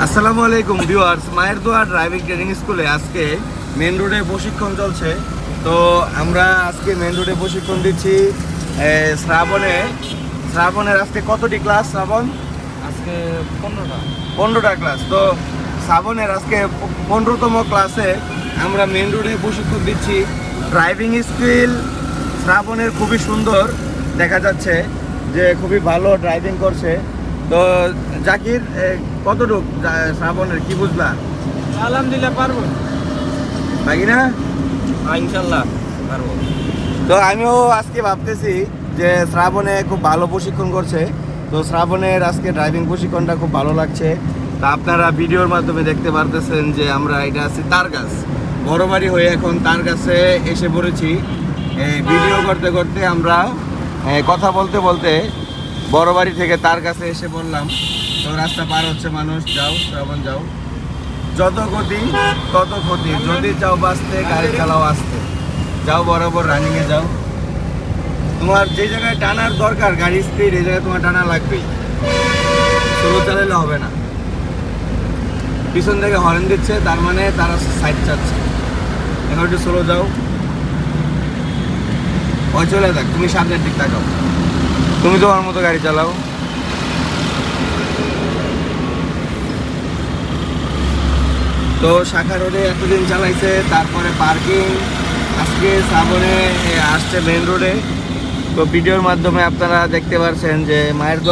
আসসালামু আলাইকুম ভিউয়ার্স, মায়ের দোয়া ড্রাইভিং ট্রেনিং স্কুলে আজকে মেন রোডে প্রশিক্ষণ চলছে। তো আমরা আজকে মেন রোডে প্রশিক্ষণ দিচ্ছি শ্রাবণের আজকে কতটি ক্লাস? শ্রাবণ আজকে 15টা 15টা ক্লাস। তো শ্রাবণের আজকে 15তম ক্লাসে আমরা মেন রোডে প্রশিক্ষণ দিচ্ছি। ড্রাইভিং স্কিল শ্রাবণের খুবই সুন্দর, দেখা যাচ্ছে যে খুবই ভালো ড্রাইভিং করছে। তো জাকির, কতটুক শ্রাবণের কি বুঝলা? আলহামদুলিল্লাহ পারবো, বাকি না? ইনশাল্লাহ পারবো। তো আমিও আজকে ভাবতেছি যে শ্রাবণে খুব ভালো প্রশিক্ষণ করছে। তো শ্রাবণের আজকে ড্রাইভিং প্রশিক্ষণটা খুব ভালো লাগছে। তা আপনারা ভিডিওর মাধ্যমে দেখতে পারতেছেন যে আমরা এটা আছি তারগাছ, বড়বাড়ি হয়ে এখন তারগাছে এসে পড়েছি। ভিডিও করতে করতে আমরা কথা বলতে বলতে বড়বাড়ি থেকে তারগাছে এসে পড়লাম। তো রাস্তা পার হচ্ছে মানুষ। যাও শ্রাবণ যাও, যত গতি তত ক্ষতি, যদি চাও বাঁচতে গাড়ি চালাও আসতে, যাও বরাবর রানিংয়ে যাও। তোমার যে জায়গায় টানার দরকার গাড়ি স্পিড, এই জায়গায় তোমার টানা লাগবেই, স্লো চালালে হবে না। পিছন থেকে হর্ন দিচ্ছে, তার মানে তারা সাইড চাচ্ছে। এখন একটু স্লো যাও, ওই চলে যাক, তুমি সামনের দিক তাকাও, তুমি তোমার মতো গাড়ি চালাও। তো শাখা রোডে এতদিন চালাইছে, তারপরে পার্কিং, আজকে শ্রাবণে আসছে মেন রোডে। তো ভিডিওর মাধ্যমে আপনারা দেখতে পাচ্ছেন যে মায়ের